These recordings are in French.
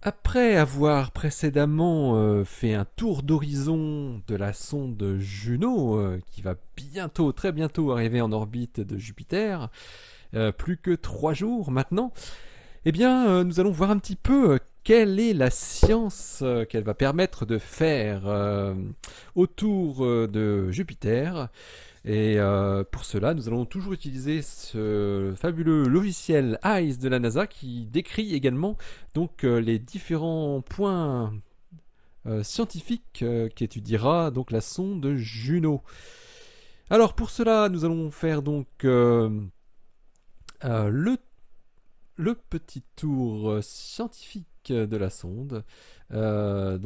Après avoir précédemment fait un tour d'horizon de la sonde Juno, qui va bientôt, très bientôt arriver en orbite de Jupiter, plus que 3 jours maintenant, eh bien, nous allons voir un petit peu quelle est la science qu'elle va permettre de faire autour de Jupiter. Et pour cela, nous allons toujours utiliser ce fabuleux logiciel EYES de la NASA qui décrit également donc les différents points scientifiques qu'étudiera donc la sonde Juno. Alors pour cela, nous allons faire donc euh, le le petit tour scientifique de la sonde. En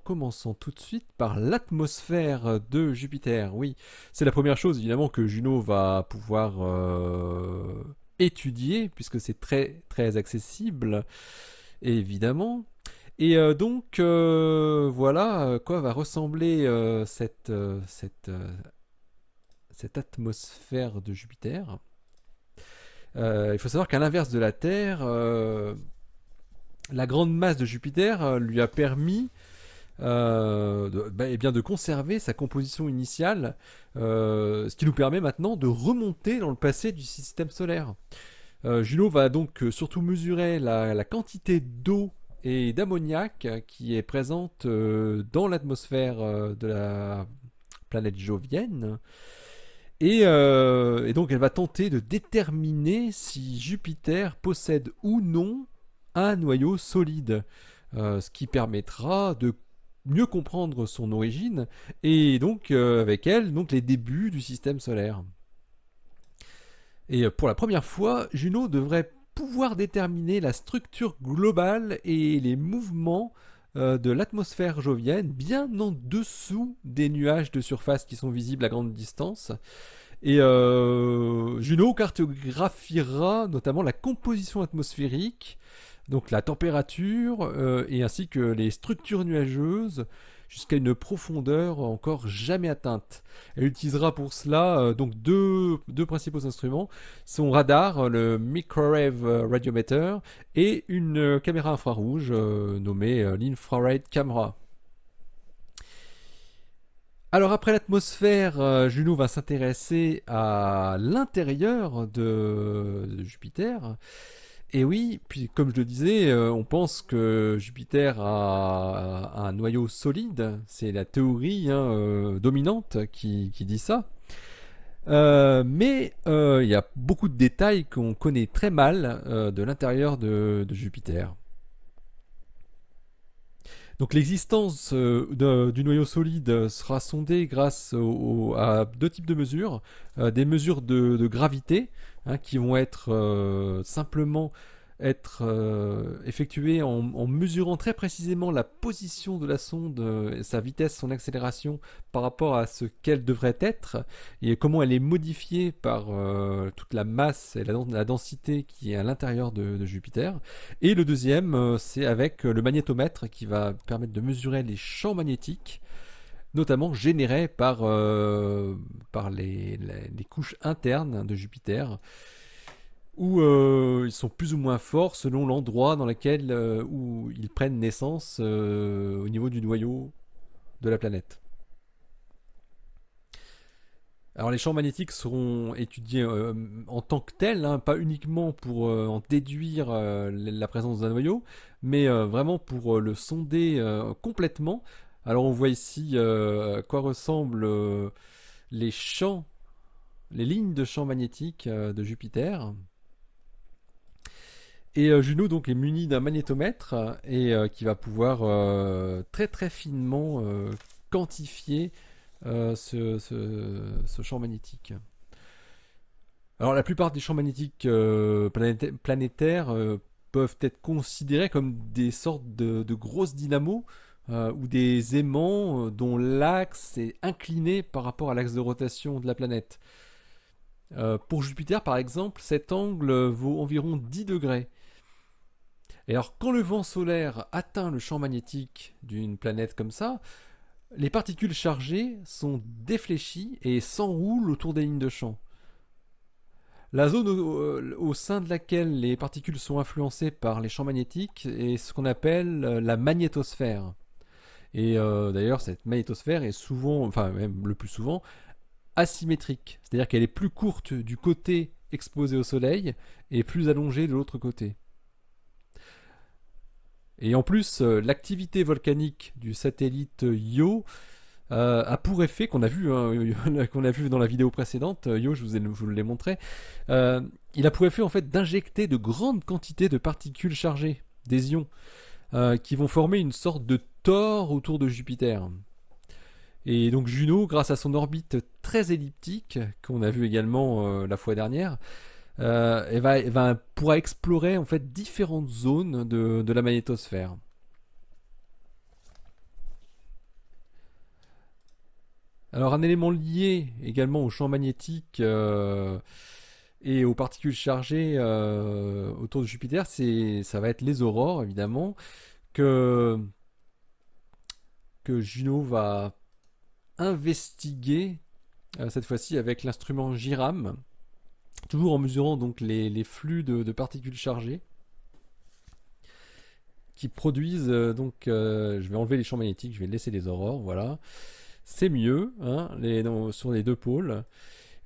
commençant tout de suite par l'atmosphère de Jupiter. Oui, c'est la première chose évidemment que Juno va pouvoir étudier, puisque c'est très très accessible, évidemment. Et voilà à quoi va ressembler cette atmosphère de Jupiter. Il faut savoir qu'à l'inverse de la Terre, la grande masse de Jupiter lui a permis de conserver sa composition initiale, ce qui nous permet maintenant de remonter dans le passé du système solaire. Juno va donc surtout mesurer la quantité d'eau et d'ammoniac qui est présente dans l'atmosphère de la planète jovienne. Et donc elle va tenter de déterminer si Jupiter possède ou non un noyau solide, ce qui permettra de mieux comprendre son origine et donc avec elle donc les débuts du système solaire. Et pour la première fois, Juno devrait pouvoir déterminer la structure globale et les mouvements de l'atmosphère jovienne bien en dessous des nuages de surface qui sont visibles à grande distance. Et Juno cartographiera notamment la composition atmosphérique, donc la température, et ainsi que les structures nuageuses, jusqu'à une profondeur encore jamais atteinte. Elle utilisera pour cela donc deux principaux instruments, son radar, le Microwave Radiometer, et une caméra infrarouge nommée l'Infrared Camera. Alors après l'atmosphère, Juno va s'intéresser à l'intérieur de Jupiter. Et oui, puis comme je le disais, on pense que Jupiter a un noyau solide. C'est la théorie dominante qui dit ça. Mais il y a beaucoup de détails qu'on connaît très mal de l'intérieur de Jupiter. Donc l'existence du noyau solide sera sondée grâce à deux types de mesures. Des mesures de gravité qui vont être simplement être effectuées en mesurant très précisément la position de la sonde, sa vitesse, son accélération par rapport à ce qu'elle devrait être et comment elle est modifiée par toute la masse et la densité qui est à l'intérieur de Jupiter. Et le deuxième, c'est avec le magnétomètre qui va permettre de mesurer les champs magnétiques, notamment générés par les couches internes de Jupiter, où ils sont plus ou moins forts selon l'endroit dans lequel où ils prennent naissance au niveau du noyau de la planète. Alors les champs magnétiques seront étudiés en tant que tels, pas uniquement pour en déduire la présence d'un noyau, mais vraiment pour le sonder complètement. Alors on voit ici à quoi ressemblent les champs, les lignes de champs magnétiques de Jupiter. Et Juno donc est muni d'un magnétomètre et qui va pouvoir très très finement quantifier ce champ magnétique. Alors la plupart des champs magnétiques planétaires peuvent être considérés comme des sortes de grosses dynamos ou des aimants dont l'axe est incliné par rapport à l'axe de rotation de la planète. Pour Jupiter par exemple, cet angle vaut environ 10 degrés. Et alors quand le vent solaire atteint le champ magnétique d'une planète comme ça, les particules chargées sont défléchies et s'enroulent autour des lignes de champ. La zone au sein de laquelle les particules sont influencées par les champs magnétiques est ce qu'on appelle la magnétosphère. Et d'ailleurs, cette magnétosphère est souvent, enfin même le plus souvent, asymétrique. C'est-à-dire qu'elle est plus courte du côté exposé au Soleil et plus allongée de l'autre côté. Et en plus, l'activité volcanique du satellite Io a pour effet, qu'on a vu, hein, qu'on a vu dans la vidéo précédente, Io, je vous l'ai montré, euh, il a pour effet en fait d'injecter de grandes quantités de particules chargées, des ions, qui vont former une sorte de tore autour de Jupiter. Et donc Juno, grâce à son orbite très elliptique, qu'on a vu également la fois dernière, pourra explorer en fait différentes zones de la magnétosphère. Alors un élément lié également au champ magnétique et aux particules chargées autour de Jupiter, ça va être les aurores évidemment que Juno va investiguer cette fois-ci avec l'instrument GIRAM, toujours en mesurant donc les flux de particules chargées qui produisent je vais enlever les champs magnétiques, je vais laisser les aurores, voilà. C'est mieux hein, sur les deux pôles.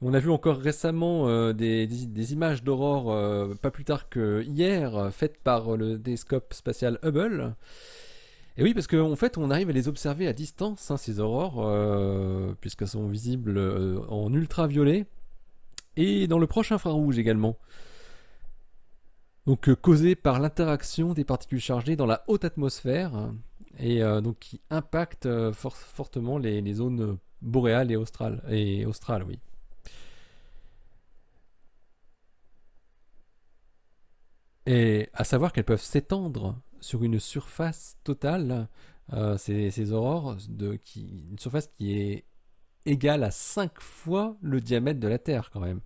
On a vu encore récemment des images d'aurore pas plus tard que hier faites par le télescope spatial Hubble. Et oui, parce qu'en fait, on arrive à les observer à distance, hein, ces aurores, puisqu'elles sont visibles en ultraviolet et dans le proche infrarouge également. Donc causées par l'interaction des particules chargées dans la haute atmosphère et donc qui impactent fortement les zones boréales et australes, oui. Et à savoir qu'elles peuvent s'étendre sur une surface totale, ces aurores, une surface qui est égale à 5 fois le diamètre de la Terre quand même.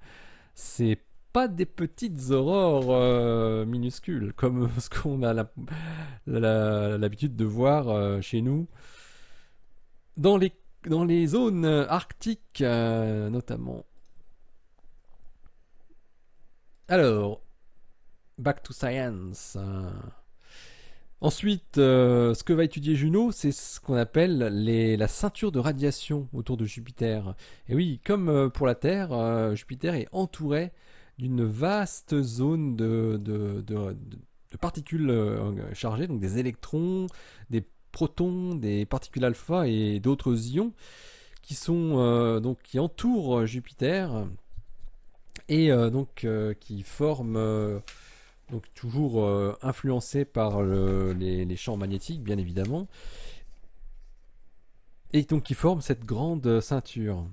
C'est pas des petites aurores minuscules comme ce qu'on a l'habitude de voir chez nous dans les zones arctiques notamment. Alors, back to science. Ensuite, ce que va étudier Juno, c'est ce qu'on appelle la ceinture de radiation autour de Jupiter. Et oui, comme pour la Terre, Jupiter est entouré d'une vaste zone de particules chargées, donc des électrons, des protons, des particules alpha et d'autres ions qui entourent Jupiter et qui forment donc toujours influencés par les champs magnétiques, bien évidemment, et donc qui forment cette grande ceinture.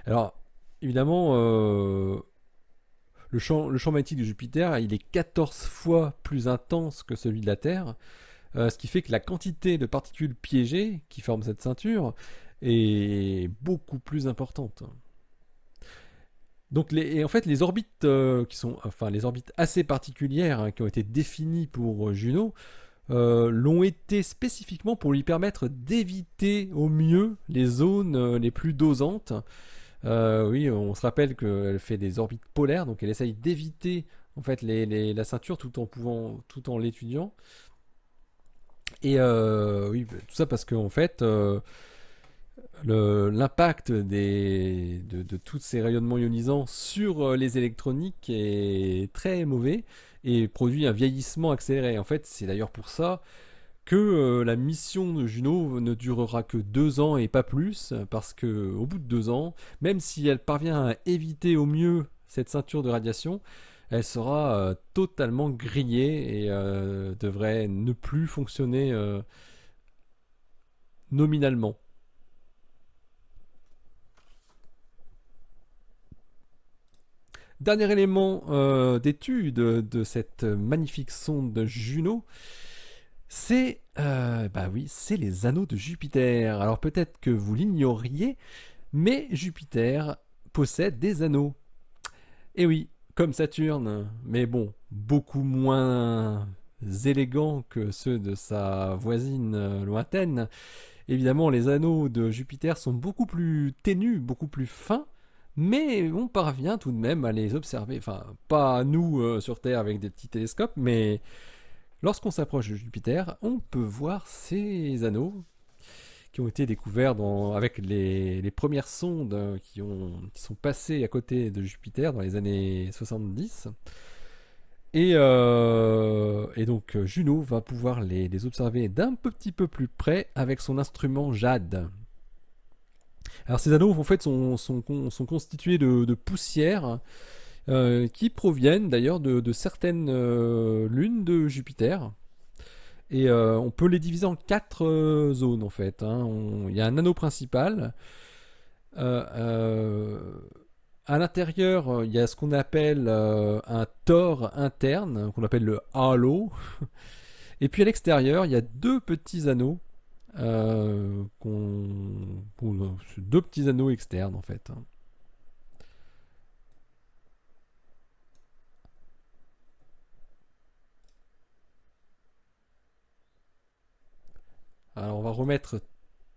Alors, évidemment, le champ magnétique de Jupiter, il est 14 fois plus intense que celui de la Terre, ce qui fait que la quantité de particules piégées qui forment cette ceinture est beaucoup plus importante. Donc et en fait les orbites les orbites assez particulières hein, qui ont été définies pour Juno l'ont été spécifiquement pour lui permettre d'éviter au mieux les zones les plus dosantes. Oui, on se rappelle qu'elle fait des orbites polaires, donc elle essaye d'éviter en fait la ceinture tout en l'étudiant. Et oui, tout ça parce qu'en fait l'impact de tous ces rayonnements ionisants sur les électroniques est très mauvais et produit un vieillissement accéléré. En fait, c'est d'ailleurs pour ça que la mission de Juno ne durera que 2 ans et pas plus, parce que au bout de 2 ans, même si elle parvient à éviter au mieux cette ceinture de radiation, elle sera totalement grillée et devrait ne plus fonctionner nominalement. Dernier élément d'étude de cette magnifique sonde Juno, c'est les anneaux de Jupiter. Alors peut-être que vous l'ignoriez, mais Jupiter possède des anneaux. Et oui, comme Saturne, mais bon, beaucoup moins élégants que ceux de sa voisine lointaine. Évidemment, les anneaux de Jupiter sont beaucoup plus ténus, beaucoup plus fins, mais on parvient tout de même à les observer. Enfin, pas nous sur Terre avec des petits télescopes, mais lorsqu'on s'approche de Jupiter, on peut voir ces anneaux qui ont été découverts avec les premières sondes qui sont passées à côté de Jupiter dans les années 70. Et donc Juno va pouvoir les observer d'un petit peu plus près avec son instrument JADE. Alors ces anneaux en fait sont constitués de poussière qui proviennent d'ailleurs de certaines lunes de Jupiter. Et on peut les diviser en quatre zones en fait, hein. Il y a un anneau principal. Euh, euh, à l'intérieur, il y a ce qu'on appelle un tore interne, qu'on appelle le halo. Et puis à l'extérieur, il y a deux petits anneaux. Deux petits anneaux externes en fait, hein. Alors on va remettre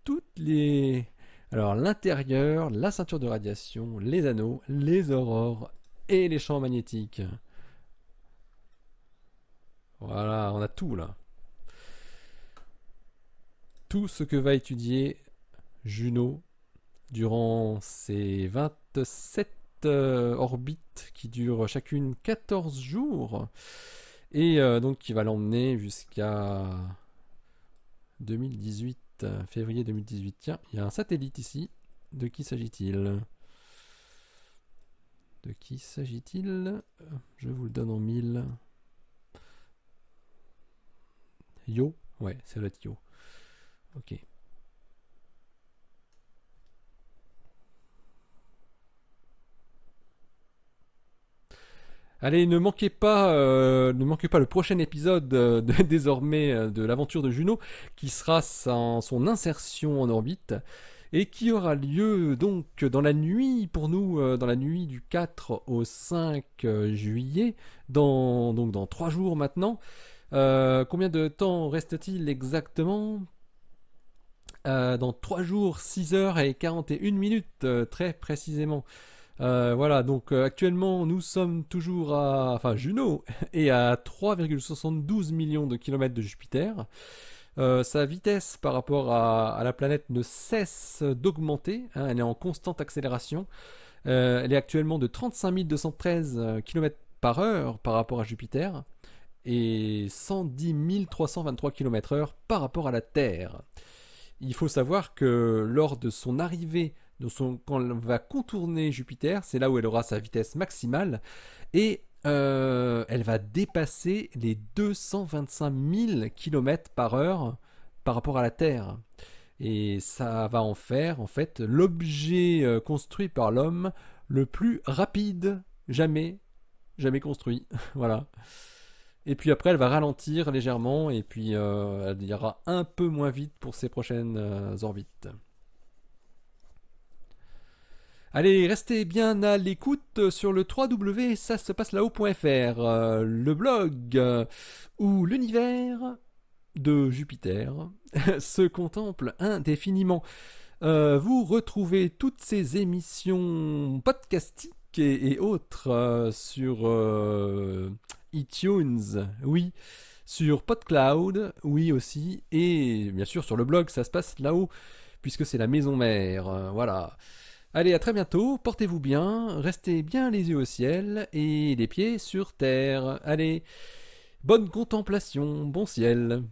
toutes les... Alors l'intérieur, la ceinture de radiation, les anneaux, les aurores et les champs magnétiques. Voilà, on a tout là. Tout ce que va étudier Juno durant ces 27 orbites qui durent chacune 14 jours. Et donc qui va l'emmener jusqu'à 2018, février 2018. Tiens, il y a un satellite ici. De qui s'agit-il? De qui s'agit-il? Je vous le donne en mille. Yo? Ouais, c'est le Yo. Ok. Allez, ne manquez pas le prochain épisode désormais de l'aventure de Juno, qui sera son insertion en orbite et qui aura lieu donc dans la nuit pour nous, dans la nuit du 4 au 5 juillet, donc dans 3 jours maintenant. Combien de temps reste-t-il exactement? Dans 3 jours, 6 heures et 41 minutes, très précisément. Voilà, donc actuellement nous sommes toujours enfin Juno est à 3,72 millions de kilomètres de Jupiter. Sa vitesse par rapport à la planète ne cesse d'augmenter, hein, elle est en constante accélération. Elle est actuellement de 35 213 km par heure par rapport à Jupiter et 110 323 km heure par rapport à la Terre. Il faut savoir que lors de son arrivée, quand elle va contourner Jupiter, c'est là où elle aura sa vitesse maximale et elle va dépasser les 225 000 km par heure par rapport à la Terre. Et ça va en faire en fait l'objet construit par l'homme le plus rapide jamais construit. Voilà. Et puis après, elle va ralentir légèrement et puis elle ira un peu moins vite pour ses prochaines orbites. Allez, restez bien à l'écoute sur le www.ça-se-passe-là-haut.fr, le blog où l'univers de Jupiter se contemple indéfiniment. Vous retrouvez toutes ces émissions podcastiques et autres sur iTunes, oui, sur PodCloud, oui aussi, et bien sûr sur le blog, ça se passe là-haut, puisque c'est la maison mère, voilà. Allez, à très bientôt, portez-vous bien, restez bien les yeux au ciel et les pieds sur terre. Allez, bonne contemplation, bon ciel.